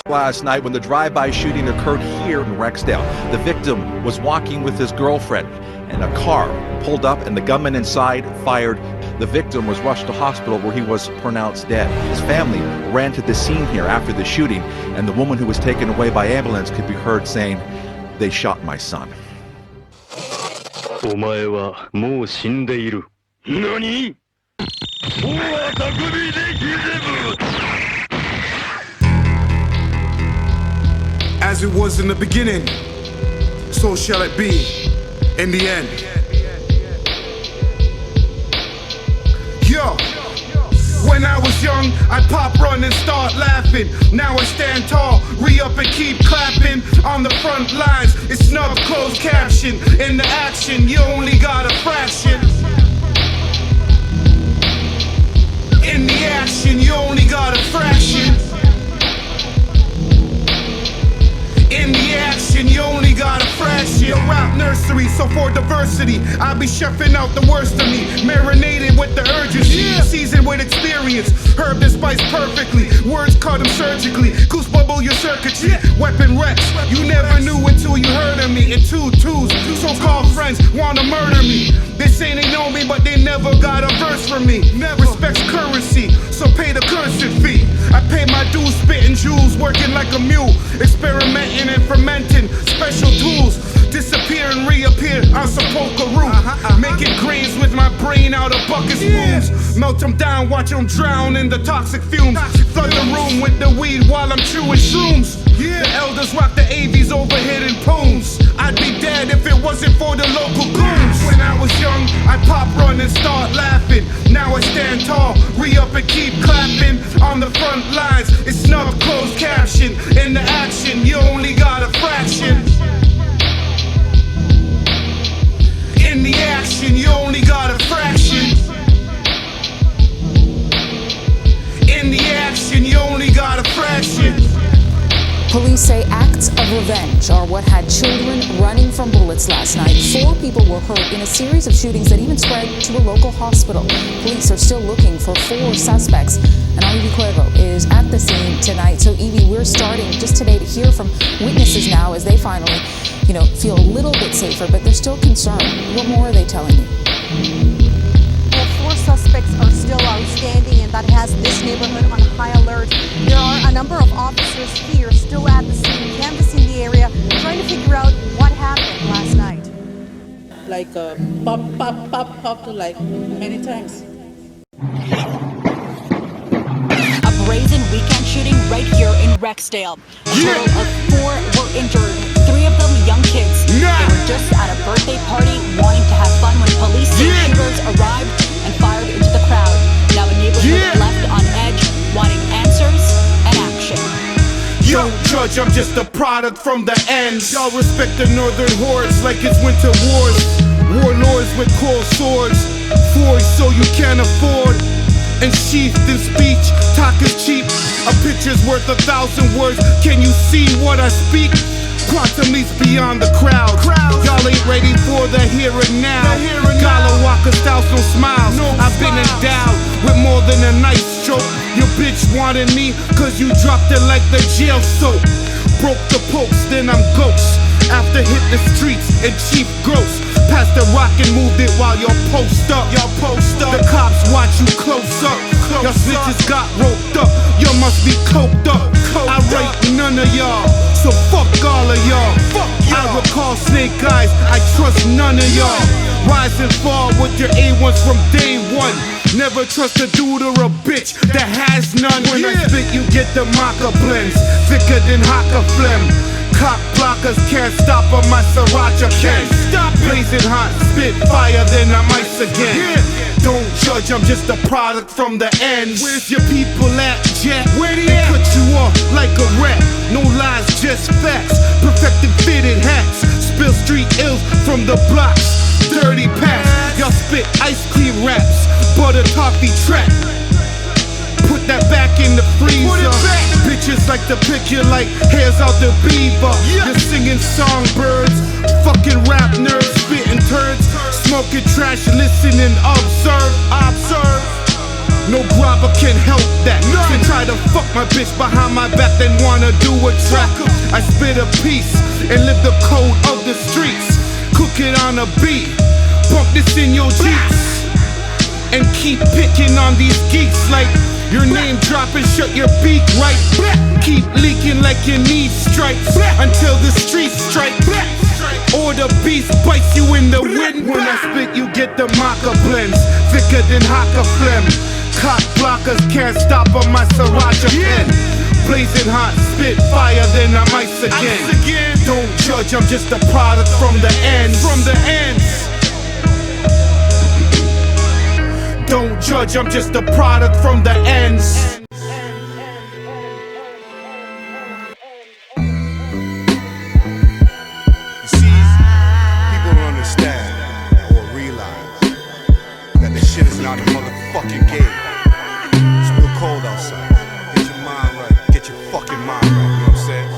Last night when the drive-by shooting occurred here in Rexdale. The victim was walking with his girlfriend and a car pulled up and the gunman inside fired. The victim was rushed to hospital where he was pronounced dead. His family ran to the scene here after the shooting, and the woman who was taken away by ambulance could be heard saying, "They shot my son." お前はもう死んでいる。何? As it was in the beginning, so shall it be in the end. Yo, when I was young, I'd pop, run, and start laughing. Now I stand tall, re-up and keep clapping. On the front lines, it's snub closed caption. In the action, you only got a fraction. In the action, you only got a fraction. In the action, you only got a fraction. Yo, rap nursery, so for diversity, I'll be chefing out the worst of me. Marinated with the urgency, seasoned with experience. Herb and spice perfectly, words cut them surgically. Goose bubble your circuitry, weapon rex. You never knew until you heard of me. In 2 twos, so-called friends wanna murder me. They say they know me, but they never got a verse from me. Respect's currency, so pay the currency fee. I pay my dues, spitting jewels, working like a mule, experimenting and fermenting special tools. Disappear and reappear on some poker root. Making grains with my brain out of bucket spoons. Melt them down, watch them drown in the toxic fumes. Flood the room with the weed while I'm chewing shrooms. The elders rock the AVs over hidden poems. I'd be dead if it wasn't for the local goons. When I was young, I'd pop, run, and start laughing. Now I stand tall, re-up and keep clapping. On the front lines, it's snub closed caption. In the action, you only got a fraction. In the action, you only got a fraction. In the action, you only got a fraction. Police say acts of revenge are what had children running from bullets last night. 4 people were hurt in a series of shootings that even spread to a local hospital. Police are still looking for 4 suspects. And Ivy Cuervo is at the scene tonight. So Evie, we're starting just today to hear from witnesses now as they finally, feel a little bit safer, but they're still concerned. What more are they telling you? Well, 4 suspects are still outstanding, and that has this neighborhood on high alert. There are a number of officers here still at the scene, canvassing the area, trying to figure out what happened last night. Like pop, pop, pop, pop, like many times. A brazen weekend shooting right here in Rexdale. A total of 4 were injured, 3 of them young kids. They were just at a birthday party wanting to have fun when police say shooters arrived and fired into the crowd. Now a neighborhood left on edge, wanting answers and action. Yo, judge, I'm just a product from the end. Y'all respect the northern hordes like it's winter wars. Warlords with cold swords, forged so you can't afford. And sheathed in speech, talk is cheap. A picture's worth 1,000 words. Can you see what I speak? Quantum leaps beyond the crowd. Y'all ain't ready for the here and now. Gala Walker styles, no smiles. I've been endowed with more than a nice stroke. Your bitch wanted me cause you dropped it like the jail soap. Broke the post, then I'm ghost. After hit the streets and chief gross. Passed the rock and moved it while y'all post up. The cops watch you close up. Y'all snitches got roped up. Y'all must be coked up. I rate none of y'all, so fuck all of y'all. I recall snake eyes, I trust none of y'all. Rise and fall with your A1s from day one. Never trust a dude or a bitch that has none. When I spit, you get the maca blends, thicker than haka phlegm. Cock blockers can't stop on my sriracha can. Blazing hot, spit fire, then I'm ice again. Don't judge, I'm just a product from the end. Where's your people at, Jet? Where they at? Cut you off like a rat. No lies, just facts. Perfected fitted hats. Spill street ills from the blocks. Dirty packs. Y'all spit ice cream raps. Butter toffee trap. Put that back in the freezer. Bitches like to pick you like hairs out the beaver. You're singing songbirds, fucking rap nerds, spitting turds, smoking trash, listening, observe. No grabber can help that. Can try to fuck my bitch behind my back, then wanna do a track. I spit a piece and live the code of the streets. Cook it on a beat, bump this in your Jeeps, and keep picking on these geeks like your name dropping, shut your beak right. Keep leaking like you need stripes until the streets strike. Or the beast bites you in the wind. When I spit, you get the maca blends, thicker than Haka phlegm. Cock blockers can't stop on my Sriracha pen. Blazing hot, spit fire, then I'm ice again. Don't judge, I'm just a product from the ends. Don't judge, I'm just a product from the ends. You see, people don't understand or realize that this shit is not a motherfucking game. It's real cold outside. Get your mind right, get your fucking mind right, you know what I'm saying?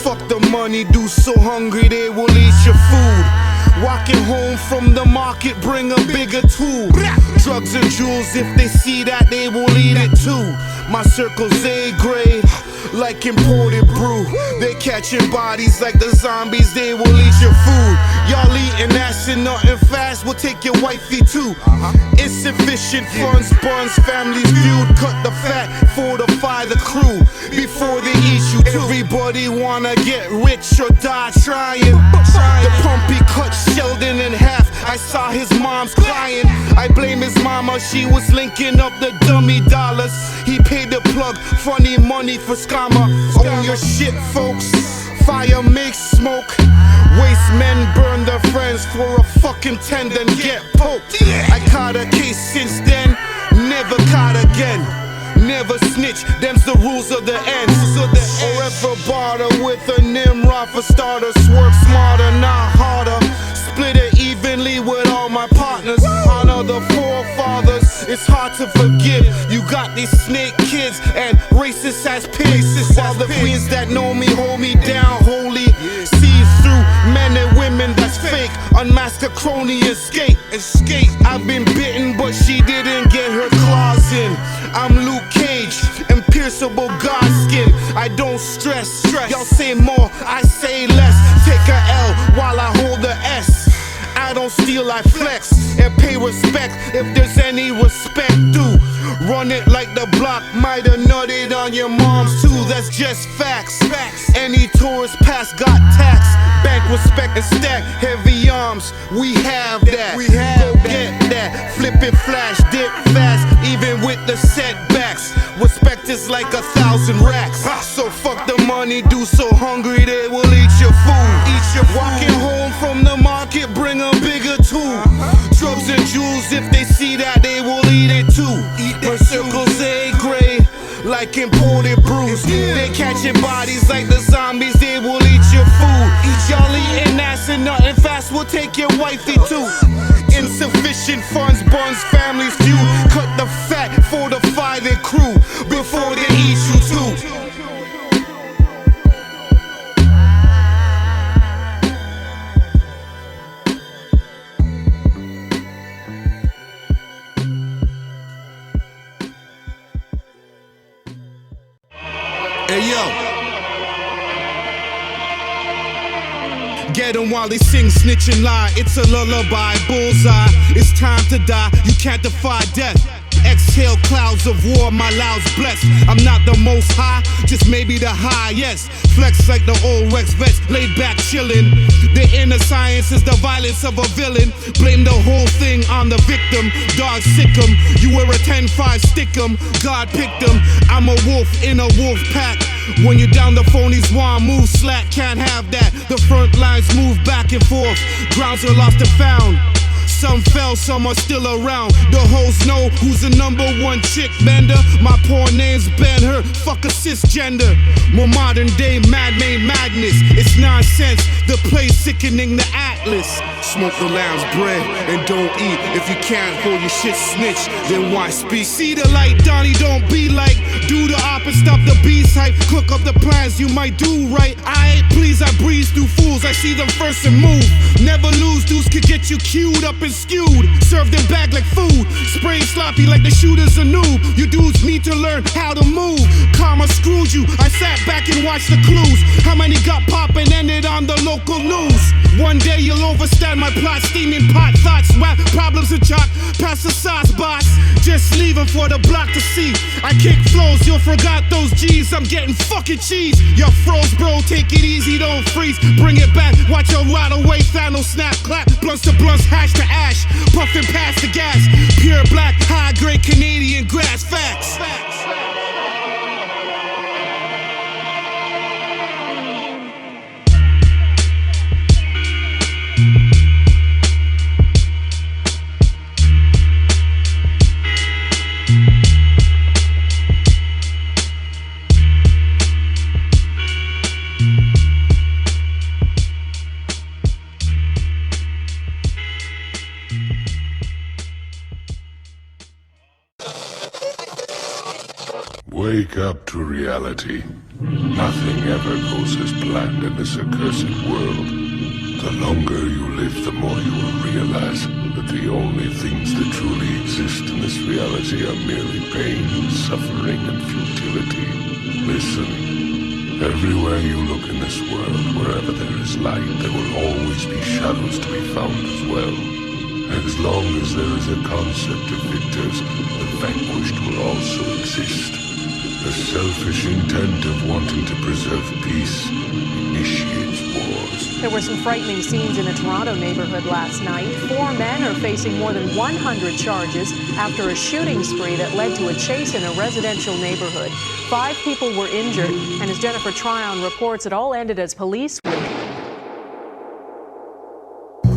Fuck the money, dude so hungry they will eat your food. Walking home from the market, bring a bigger tool. Drugs and jewels, if they see that, they will eat it too. My circle's A-grade, like imported brew. They catching bodies like the zombies, they will eat your food. Y'all eating ass and nothing fast, will take your wifey too. Insufficient funds, buns, families feud. Cut the fat, fortify the crew before they eat you too. Everybody wanna get rich or die trying. The pumpy cut Sheldon in half, I saw his mom's crying. I blame his mama, she was linking up the dummy dollars. He paid the plug, funny money for scammer. Own your shit, folks. Fire makes smoke. Waste men burn their friends for a fucking $10 and get poked. I caught a case since then, never caught again. Never snitch, them's the rules of the ends. Or ever barter with a Nimrod for starters. Work smarter, not harder. Split it evenly with all my partners. Honor the forefathers, it's hard to forgive. You got these snake kids and racist as pigs. While the queens that know me hold me down holy. See through men and women that's fake. Unmask a crony, escape. I've been bitten but she didn't get her claws in. I'm Luke Cage, impierceable God skin. I don't stress. Y'all say more, I say less. Take a L while I hold the S. I don't steal, I flex and pay respect if there's any respect due. Run it like the block might have nutted on your moms too. That's just facts. Any tourist pass got tax. Bank respect and stack heavy arms. We have that. Go get that. Flip it, flash, dip fast. Even with the setbacks, respect is like 1,000 racks. So fuck the money, do so hungry they will eat your food. Walking home from the market, bring a bigger tool. Drugs and jewels, if they see that, they will eat it too. My circle's A-grade, like imported brews. They catching bodies like the zombies, they will eat your food. Y'all eating ass and nothing fast, will take your wifey too. Insufficient funds, buns, families feud. Cut the fat, fortify their crew before they eat you too. Hey yo, get them while they sing, snitch and lie. It's a lullaby, bullseye. It's time to die, you can't defy death. Exhale clouds of war, my loud's blessed. I'm not the most high, just maybe the highest. Flex like the old Rex vets, laid back chillin'. The inner science is the violence of a villain. Blame the whole thing on the victim. Dog sick 'em, you were a 10-5 stick 'em. God picked 'em, I'm a wolf in a wolf pack. When you're down, the phonies want move slack, can't have that. The front lines move back and forth, grounds are lost and found. Some fell, some are still around. The hoes know who's the #1 chick bender. My poor name's Ben-Hur, fuck a cisgender. More modern day mad made madness. It's nonsense, the place sickening the atlas. Smoke the lamb's bread and don't eat. If you can't hold your shit snitch, then why speak? See the light, Donnie, don't be like. Do the opposite, stop the beast hype. Cook up the plans you might do right. Please, I breeze through fools. I see them first and move. Never lose, dudes could get you queued up and skewed. Serve them back like food. Spray sloppy like the shooter's a noob. You dudes need to learn how to move. Karma screw you. I sat back and watched the clues. How many got popped and ended on the local news? One day you'll overstand my plot, steaming pot thoughts, rap problems and chalk. Pass the sauce, boss. Just leaving for the block to see. I kick flows, you'll forgot those G's. I'm getting fucking cheese. You're froze, bro. Take it easy, don't freeze. Bring it back. Watch your ride away. Thanos snap, clap. Blunts to blunts, hash to ash. Puffing past the gas. Pure black, high grade Canadian grass. Facts. Wake up to reality. Nothing ever goes as planned in this accursed world. The longer you live, the more you will realize that the only things that truly exist in this reality are merely pain, suffering, and futility. Listen, everywhere you look in this world, wherever there is light, there will always be shadows to be found as well. As long as there is a concept of victors, the vanquished will also exist. The selfish intent of wanting to preserve peace initiates wars. There were some frightening scenes in a Toronto neighborhood last night. 4 men are facing more than 100 charges after a shooting spree that led to a chase in a residential neighborhood. 5 people were injured, and as Jennifer Tryon reports, it all ended as police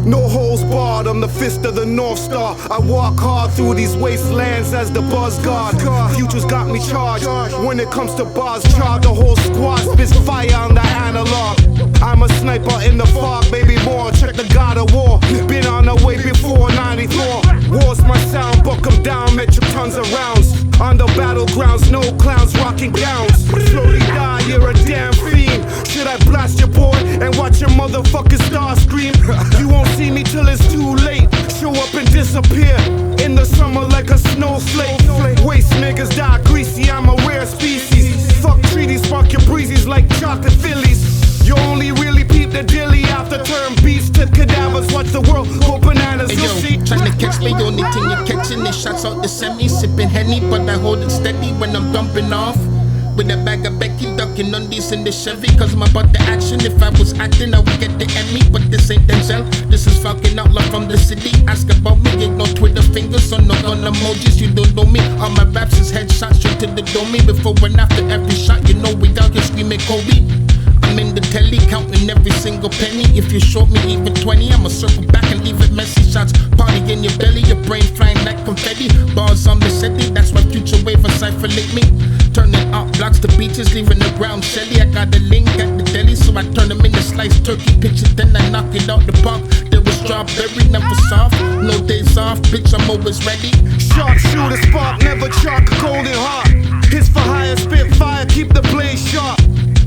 No holds barred, I'm the fist of the North Star. I walk hard through these wastelands as the buzz guard. Future's got me charged. When it comes to bars, charge the whole squad, spits fire on the analog. I'm a sniper in the fog, baby more. Check the God of War. Been on the way before 94. War's my sound, buck 'em down, metric tons of rounds. On the battlegrounds, no clowns rocking gowns. Slowly die, you're a damn fiend. Should I blast your boy and watch your motherfucking star scream? You won't see me till it's too late. Show up and disappear in the summer like a snowflake. Waste niggas die greasy, I'm a rare species. Fuck treaties, spark your breezies like chocolate Phillies. You only really peep the dilly after turn beats to cadavers. Watch the world go bananas. Hey, yo, tryna catch me, only thing you're catching is shots out the semi. Sipping Henny, but I hold it steady when I'm dumping off. With a bag of Becky ducking on these in the Chevy. Cause I'm about the action. If I was acting, I would get the Emmy. But this ain't Denzel. This is Falcon Outlaw from the city. Ask about me, ain't no Twitter fingers or no gun emojis. You don't know me. All my raps is headshots straight to the dome. Before and after every shot, you know we out here screaming Kobe. I'm in the telly, counting every single penny. If you short me even 20, I'ma circle back and leave it messy. Shots party in your belly, your brain flying like confetti. Bars on the city, that's why Futurewave and Cypher lick me. Turning out blocks to beaches, leaving the ground shelly. I got a link at the deli, so I turn them into sliced turkey pictures. Then I knock it out the park. There was strawberry, never soft. No days off, bitch, I'm always ready. Sharpshooter spark, never chalk, golden heart. Hits for higher, spit fire, keep the blade sharp.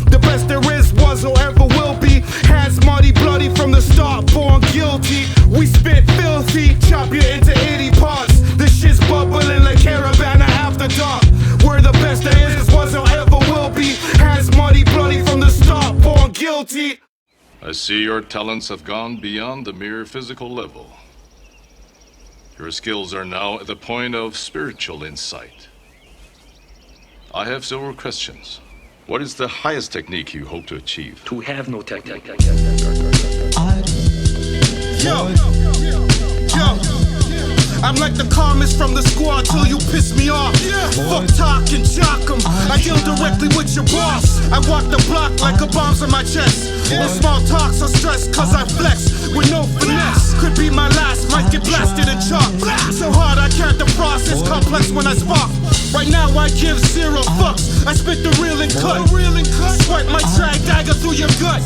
The best there is, was, or ever will be. Hands muddy, bloody from the start, born guilty. We spit filthy, chop you into 80 parts. This shit's bubbling like Caravana after dark. We're the best there is, was, or ever will be. Hands muddy, bloody from the start, born guilty. I see your talents have gone beyond the mere physical level. Your skills are now at the point of spiritual insight. I have several questions. What is the highest technique you hope to achieve? To have no technique. Yo, I'm like the calmest from the squad till you piss me off. Fuck talk and jock 'em. I deal directly with your boss. I walk the block like a bomb's on my chest. No small talks or stress, cause I flex with no finesse. Could be my last, might get blasted and chalked. So hard I can't defrost, it's complex when I spark. Right now I give 0 fucks. I spit the real and cut. Swipe my drag dagger through your gut.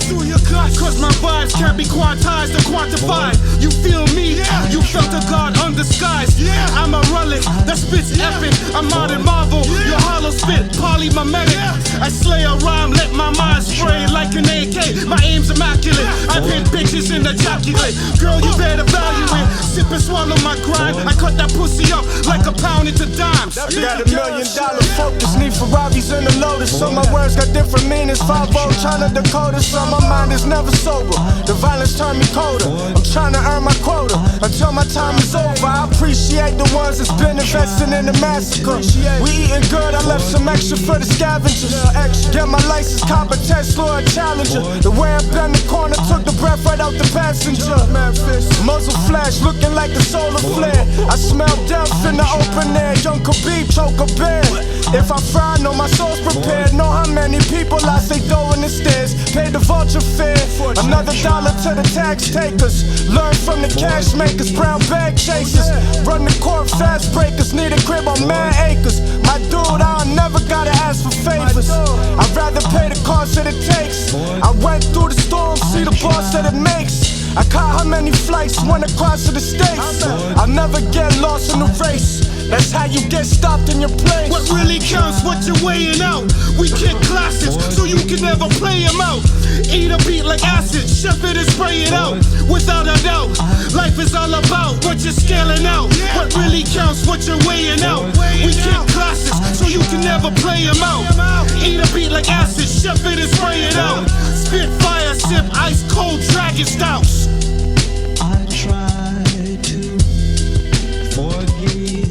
Cause my vibes can't be quantized or quantified. You feel me? You felt a god undisguised. I'm a relic that spits epic. I'm modern marvel. Your hollow spit, polymimetic. I slay a rhyme, let my mind spray like an AK. My aim's immaculate. I pin bitches in the joculate. Girl, you better value it. Sip and swallow my grind. I cut that pussy up like a pound into dimes. Got $1 million focus, need Ferraris in the loaded. motives, so my words got different meanings. 5-0 trying to decode it, so my mind is never sober. The violence turned me colder. I'm trying to earn my quota until my time is over. I appreciate the ones that's been investing in the massacre. We eating good, I left some extra for the scavengers. Get my license, cop a Tesla, a Challenger. The way I bent the corner took the breath right out the passenger. Muzzle flash, looking like the solar flare. I smell death in the open air. Young Khabib choke a bear. If I fry, know my soul's prepared. Know how many people I say go in the stairs. Pay the vulture fare. Another dollar to the tax takers. Learn from the cash makers. Brown bag chasers. Run the court fast breakers. Need a crib on mad acres. My dude, I never gotta ask for favors. I'd rather pay the cost that it takes. I went through the storm, see the boss that it makes. I caught how many flights went across to the states. I'll never get lost in the race. That's how you get stopped in your place. What really counts, what you're weighing out. We kick classics, so you can never play them out. Eat a beat like acid, chef it and spray it out. Without a doubt, life is all about what you're scaling out. What really counts, what you're weighing out. We kick classics, so you can never play them out. Eat a beat like acid, chef it and spray it out. Spit fire, sip ice cold dragon stouts. I try to forgive.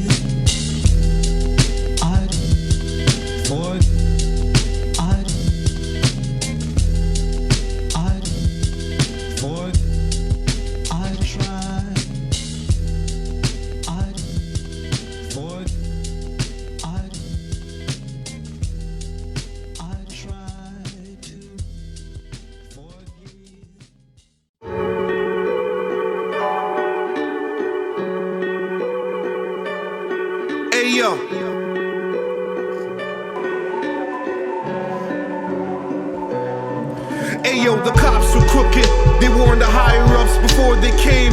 Ayo, the cops were crooked. They warned the higher-ups before they came.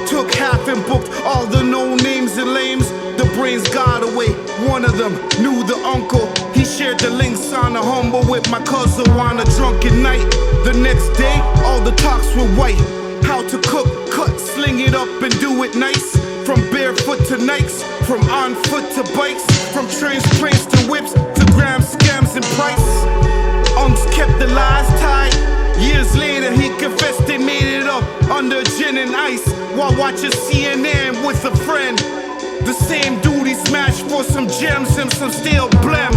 Took half and booked all the no-names and lames. The brains got away. One of them knew the uncle. He shared the links on a humble with my cousin on a drunken night. The next day, all the talks were white. How to cook, cut, sling it up and do it nice. From barefoot to Nikes, from on foot to bikes, from trains, planes to whips, to grams, scams and price. Unks kept the lies tied. Years later he confessed they made it up under gin and ice while watching CNN with a friend. The same dude he smashed for some gems and some steel blem.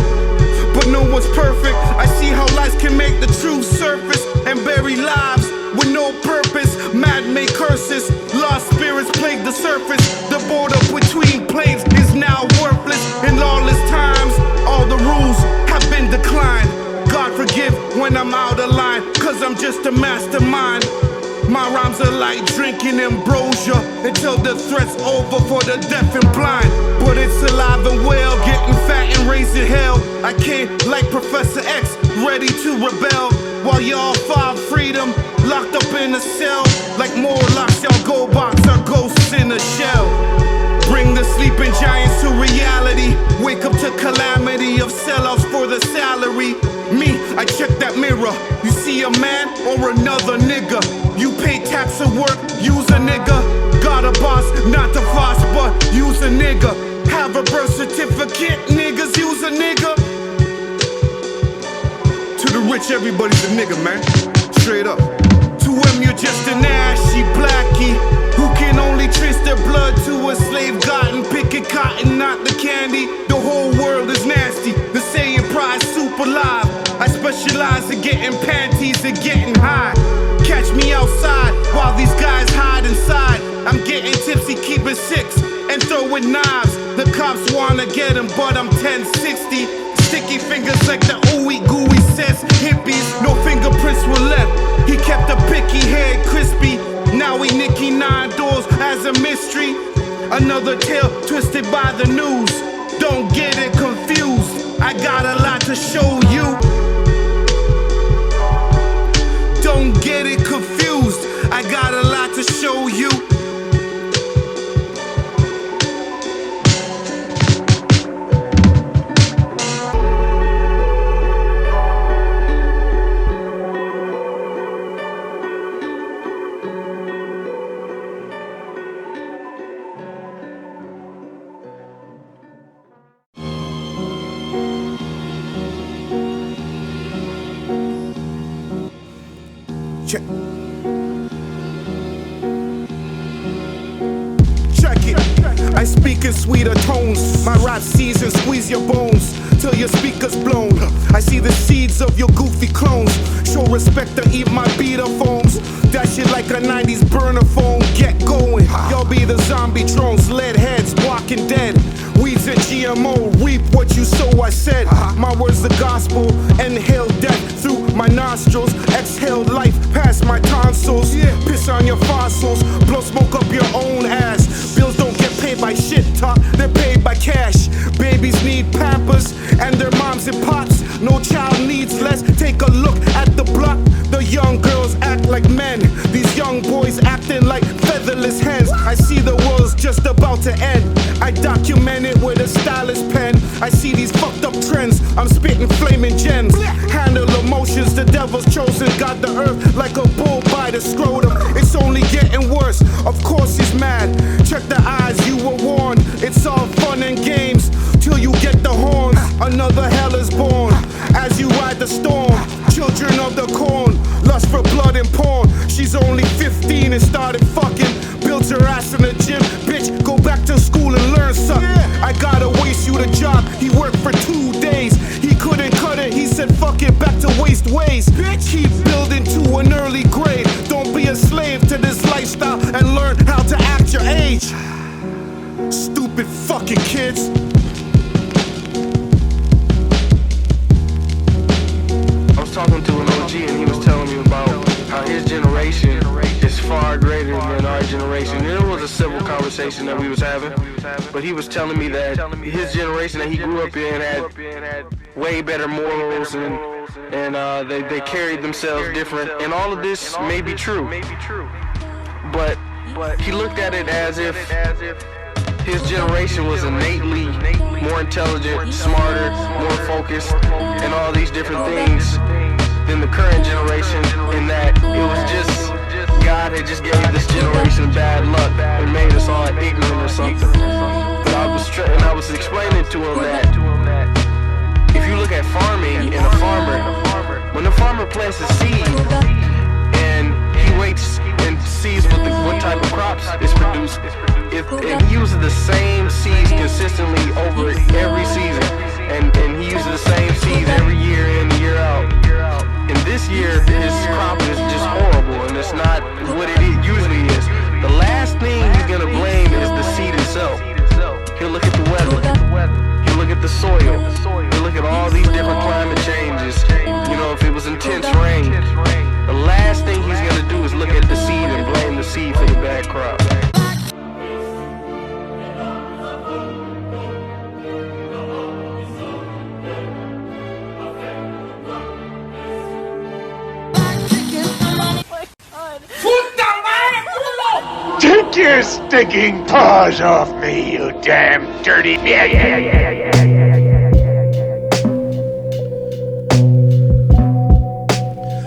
But no one's perfect. I see how lies can make the truth surface and bury lives with no purpose. Mad make curses, lost spirits plague the surface. The border between planes is now worthless. In lawless times, all the rules have been declined. God forgive when I'm out of line, cause I'm just a mastermind. My rhymes are like drinking ambrosia until the threat's over for the deaf and blind. But it's alive and well, getting fat and raising hell. I came like Professor X, ready to rebel. While y'all find freedom, locked up in a cell. Like Morlocks, y'all go box our ghosts in a shell. Bring the sleeping giants to reality. Wake up to calamity of sellouts for the salary. Me, I check that mirror. You see a man or another nigga. You pay tax at work, use a nigga. Got a boss, not the boss, but use a nigga. Have a birth certificate, niggas use a nigga. To the rich, everybody's a nigga, man. Straight up. To him, you're just an ashy blackie who can only trace their blood to a slave gotten. Picking cotton, not the candy. The whole world is nasty. The saying prize super live. I specialize in getting panties and getting high. Catch me outside while these guys hide inside. I'm getting tipsy, keeping six and throwing knives. The cops wanna get him, but I'm 1060. Sticky fingers like the ooey gooey says hippies. No fingerprints were left. He kept a picky head crispy. Now he nicky 9 doors as a mystery. Another tale twisted by the news. Don't get it confused. I got a lot to show you. Don't get it confused. I got a lot to show you. Check it. I speak in sweeter tones. My rap season squeeze your bones till your speakers blown. I see the seeds of your goofy clones. Show respect to eat my beater phones. That shit like a 90s burner phone. Get going. Y'all be the zombie drones. Lead heads, walking dead. Weeds and GMO. Reap what you sow, I said. My words the gospel. Inhale death through my nostrils. Exhale life past my tonsils. Piss on your fossils. Blow smoke up your own ass. Bills don't get paid by shit talk. They're paid by cash. Babies need pampers and their moms and pops. No child needs less. Take a look at the block. The young girls act like men. These young boys acting like featherless hens. I see the world's just about to end. I document it with a stylus pen. I see these fucked up trends. I'm spitting flaming gems. Handle emotions, the devil's chosen. Got the earth like a bull by the scrotum. It's only getting worse. Of course he's mad. Check the eyes, you were warned. It's all fun and games till you get the horns. Another hell is born as you ride the storm. Children of the corn, lust for blood and porn. She's only 15 and started fucking. Built her ass in the gym. Bitch, go back to school and learn something. I gotta waste you the job. He worked for 2 days. He couldn't cut it. He said fuck it, back to waste ways. Bitch, keep building to an early grade. Don't be a slave to this lifestyle and learn how to act your age. Stupid fucking kids. I was talking to an OG and he was telling me about how his generation is far greater than our generation. And it was a civil conversation that we was having, but he was telling me that his generation that he grew up in had way better morals and they carried themselves different. And all of this may be true, but he looked at it as if his generation was innately more intelligent, smarter, more focused, and all these different things than the current generation, in that it was just God had just gave this generation bad luck and made us all ignorant or something. But I was explaining to him that if you look at farming and a farmer, when the farmer plants a seed and he waits and sees what type of crops is produced, and he uses the same seeds consistently over every season, and he uses the same seeds every year in and year out. And this year, his crop is just horrible, and it's not what it usually is. The last thing he's gonna blame is the seed itself. He'll look at the weather. He'll look at the soil. He'll look at all these different climate changes. You know, if it was intense rain, the last thing he's gonna do is look at the seed and blame the seed for the bad crop. Take your stinking paws off me, you damn dirty...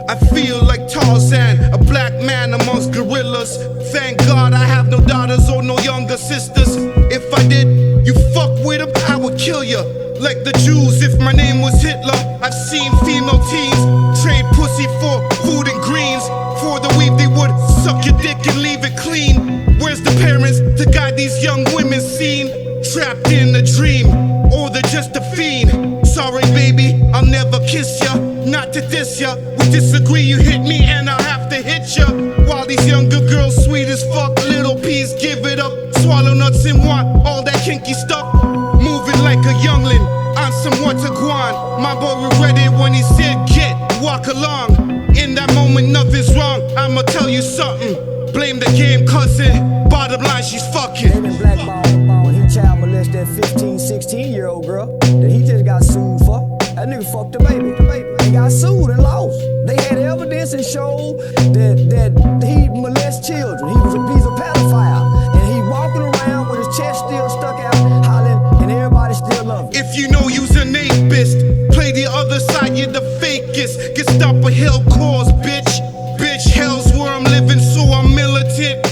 I feel like Tarzan, a black man amongst gorillas. Thank God I have no daughters or no younger sisters. If I did, you fuck with them, I would kill you. Like the Jews if my name was Hitler. I've seen female teens trade pussy for food and greens. For the weave they would suck your dick and leave it clean. Where's the parents to guide these young women seen? Trapped in a dream, or they're just a fiend. Sorry baby, I'll never kiss ya. Not to diss ya, we disagree, you hit me and I'll have to hit ya. While these younger girls sweet as fuck, little peas give it up. Swallow nuts and want all that kinky stuff. Moving like a youngling on some Wataguan. My boy regretted it when he said get, walk along. In that moment nothing's wrong, I'ma tell you something. Blame the game cousin, bottom line she's fucking. They been blackballed, he child molested that 15, 16-year-old girl that he just got sued for. That nigga fucked the baby. He got sued and lost. They had evidence and showed that he molested children. He's a pedophile. And he walking around with his chest still stuck out, hollering, and everybody still love him. If you know you's an apist, play the other side, you're the fakest. Get stopped a hell cause, bitch. Bitch, hell's where I'm living, so I'm militant.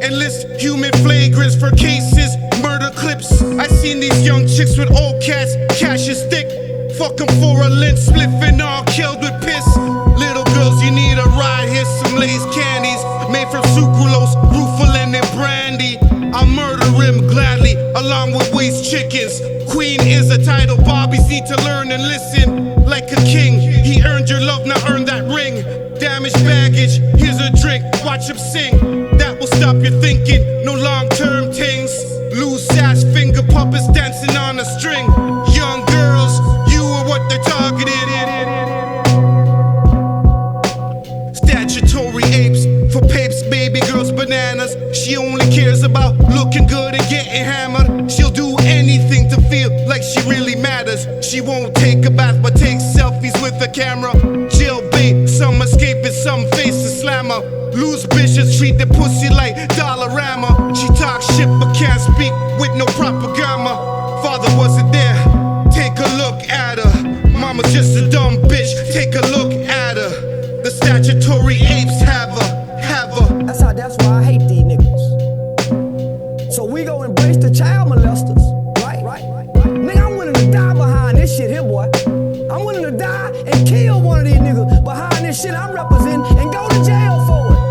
Enlist human flagrants for cases, murder clips. I seen these young chicks with old cats, cash is thick. Fuck 'em for a lint, spliff and all killed with piss. Little girls, you need a ride, here's some wins. Queen is a title, Barbies need to learn and listen. Like a king, he earned your love, now earn that ring. Damaged baggage, here's a drink, watch him sing. That will stop your thinking, no long-term things. Loose ass finger puppets dancing on a string. Young girls, you are what they're targeted. Statutory apes, for papes, baby girls, bananas. She only cares about looking good and getting hammered. She'll do anything to feel like she really matters. She won't take a bath but take selfies with the camera. Jailbait, some escaping, some face a slammer. Loose bitches treat the pussy like Dollarama. She talks shit but can't speak with no propaganda. Father wasn't there, take a look at her. Mama's just a dumb bitch, take a look at her. The statutory apes have her, have her. That's why I hate these niggas. So we go embrace the child molesters, right? Nigga, I'm willing to die behind this shit here, boy. I'm willing to die and kill one of these niggas behind this shit I'm representing and go to jail for it.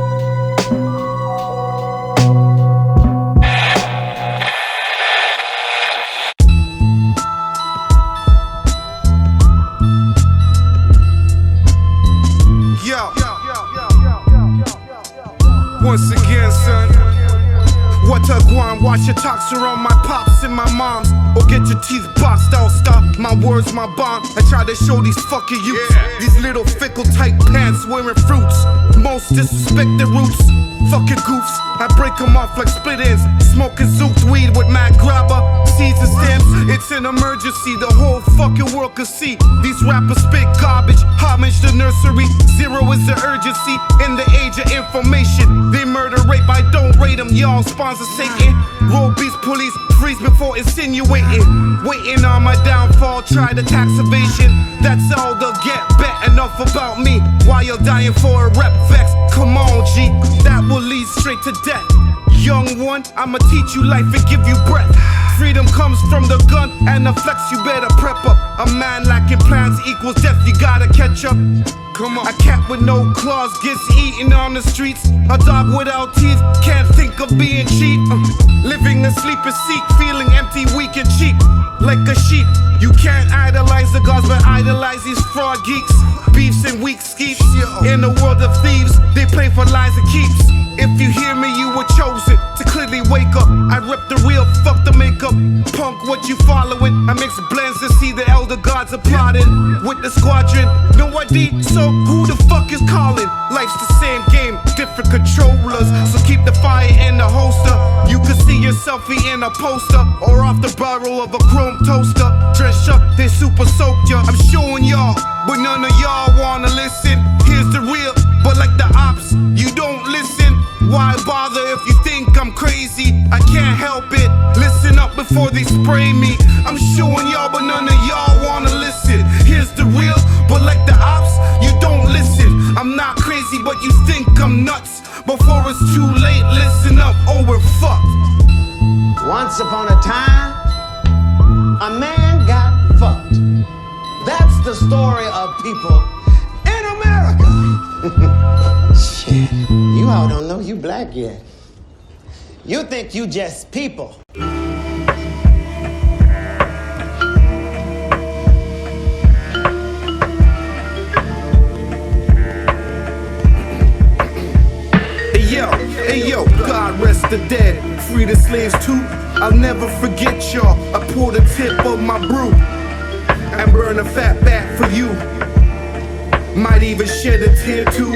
Once again, son, what a guan? Wash your toxin on my pops and my moms, or get your teeth boxed out. Stop my words, my bond. I try to show these fucking youths, these little fickle tight pants wearing fruits. Most disrespect their roots, fucking goofs. I break them off like split ends. Smoking zooked weed with mad grabber, seeds and stems. It's an emergency, the whole fucking world can see. These rappers spit garbage, homage to nursery. Zero is the urgency in the age of information. They murder, rape, I don't rate them, y'all sponsor Satan. Road beast police, freeze before insinuating. Waiting on my downfall, try the tax evasion. That's all they'll get, bet enough about me. While you're dying for a rep vex, come on G, that will lead straight to death. Young one, I'ma teach you life and give you breath. Freedom comes from the gun and the flex, you better prep up. A man lacking plans equals death, you gotta catch up. Come on. A cat with no claws gets eaten on the streets. A dog without teeth can't think of being cheap. Living a sleeper seek, feeling empty, weak and cheap. Like a sheep, you can't idolize the gods but idolize these fraud geeks. Beefs and weak skeeps, in a world of thieves, they play for lies and keeps. If you hear me, you were chosen to clearly wake up. I rep the real, fuck the makeup. Punk, what you following? I mix blends to see the elder gods applauding. With the squadron, nobody, so who the fuck is calling? Life's the same game, different controllers. So keep the fire in the holster. You can see your selfie in a poster, or off the barrel of a chrome toaster. Dress up, they super soaked ya. I'm showing y'all, but none of y'all wanna listen. Here's the real, but like the ops, you don't listen. Why bother if you think I'm crazy? I can't help it. Listen up before they spray me. I'm showing y'all, but none of y'all wanna listen. Here's the real, but like the ops, you don't listen. I'm not crazy, but you think I'm nuts. Before it's too late, listen up, or we're fucked. Once upon a time, a man got fucked. That's the story of people in America. Shit, you all don't know you black yet. You think you just people. Hey yo, God rest the dead, free the slaves too. I'll never forget y'all. I pour the tip of my brew and burn a fat bat for you. Might even shed a tear too.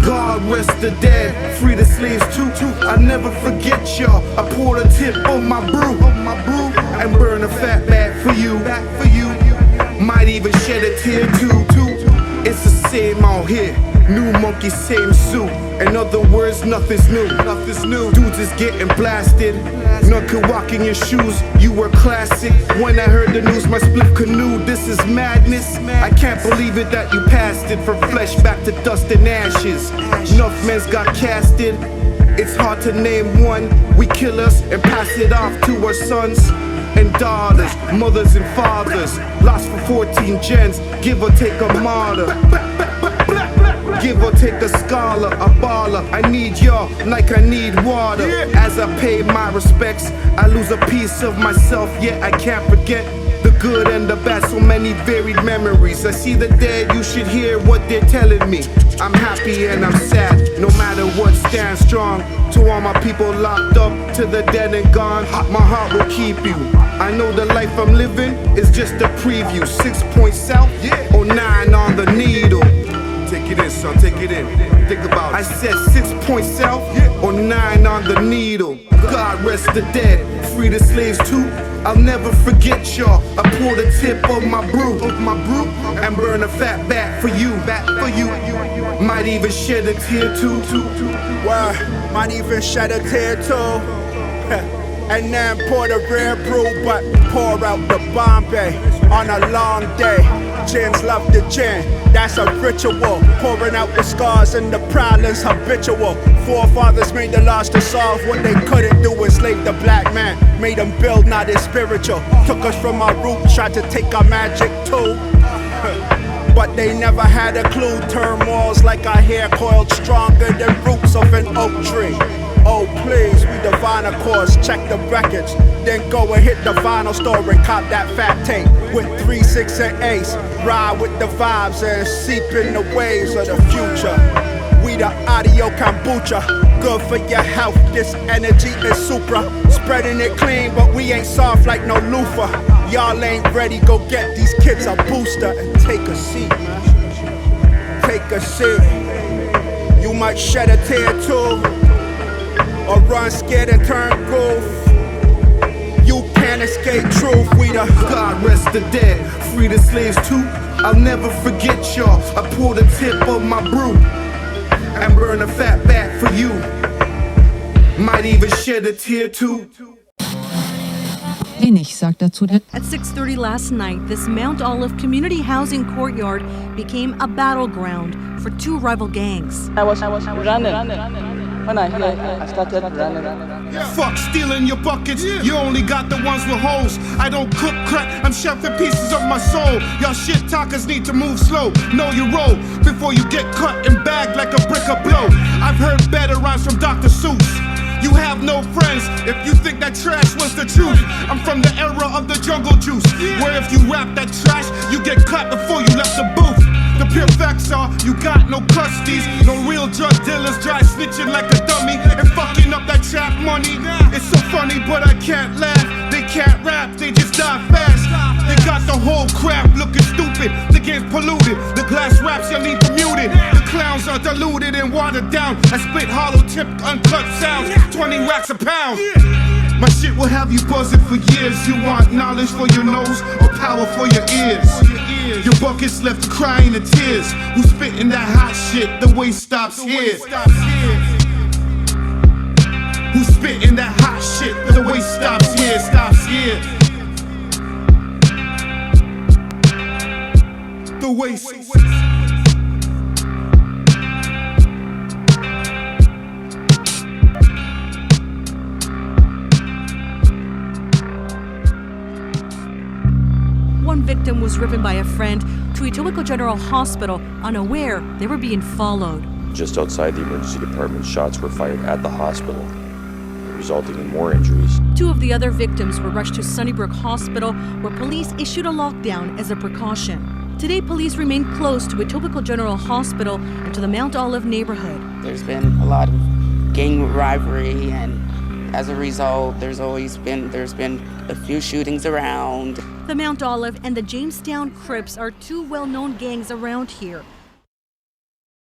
God rest the dead, free the slaves too. I'll never forget y'all. I pour the tip of my brew and burn a fat bat for you. Might even shed a tear too. It's the same out here. New monkey, same suit. In other words, nothing's new. Dudes is getting blasted. None could walk in your shoes. You were classic. When I heard the news, my split canoe. This is madness. I can't believe it that you passed it. From flesh back to dust and ashes. Enough men's got casted. It's hard to name one. We kill us and pass it off to our sons and daughters, mothers and fathers. Lost for 14 gens, give or take a martyr. Give or take a scholar, a baller. I need y'all like I need water. As I pay my respects, I lose a piece of myself, yet I can't forget the good and the bad, so many varied memories. I see the dead, you should hear what they're telling me. I'm happy and I'm sad, no matter what, stand strong. To all my people locked up, to the dead and gone, my heart will keep you. I know the life I'm living is just a preview. 6 points south, or 9 on the needle. Take it in, son, take it in. Think about it. I said 6 points south, or 9 on the needle. God rest the dead, free the slaves too. I'll never forget y'all. I pull the tip of my brew, and burn a fat bat for you, Might even shed a tear too. Why? Might even shed a tear too. And then pour the rare brew, but pour out the Bombay on a long day. Gins love the gin, that's a ritual. Pouring out the scars and the problems habitual. Forefathers made the laws to solve what they couldn't do. Enslaved the black man, made them build, not as spiritual. Took us from our roots, tried to take our magic too. But they never had a clue. Turmoils like our hair coiled stronger than roots of an oak tree. Oh please, we divine a course, check the records. Then go and hit the vinyl store and cop that fat tape. With 3, 6, and Ace, ride with the vibes and seep in the waves of the future. We the audio kombucha, good for your health, this energy is supra. Spreading it clean, but we ain't soft like no loofah. Y'all ain't ready, go get these kids a booster and take a seat, man. Take a seat. You might shed a tear too, or run scared and turn goof. You can't escape truth, we the God rest the dead, free the slaves too. I'll never forget y'all. I pull the tip of my brew and burn a fat bat for you. Might even shed a tear too. Wenig sagt dazu. At 6:30 last night, this Mount Olive community housing courtyard became a battleground for two rival gangs. I was running. When I started running. Fuck stealing your buckets, you only got the ones with holes. I don't cook crack, I'm shelving pieces of my soul. Y'all shit talkers need to move slow, know your role before you get cut and bagged like a brick of blow. I've heard better rhymes from Dr. Seuss. You have no friends if you think that trash was the truth. I'm from the era of the jungle juice, where if you rap that trash, you get cut before you left the booth. The pure facts are, you got no custodies, no real drug dealers, dry snitching like a dummy and fucking up that trap money. It's so funny, but I can't laugh. They can't rap, they just die fast. They got the whole crap looking stupid. The game's polluted, the glass raps you leave muted. The clowns are diluted and watered down. I spit hollow tipped uncut sounds, 20 racks a pound. My shit will have you buzzing for years. You want knowledge for your nose or power for your ears? Your buckets left crying in tears. Who's spitting that hot shit? The waste stops here. Who's spitting that hot shit? The waste stops here, stops here. The waste. One victim was driven by a friend to Etobicoke General Hospital, unaware they were being followed. Just outside the emergency department, shots were fired at the hospital, resulting in more injuries. Two of the other victims were rushed to Sunnybrook Hospital, where police issued a lockdown as a precaution. Today, police remain close to Etobicoke General Hospital and to the Mount Olive neighborhood. There's been a lot of gang rivalry, and as a result, there's been a few shootings around. The Mount Olive and the Jamestown Crips are two well-known gangs around here.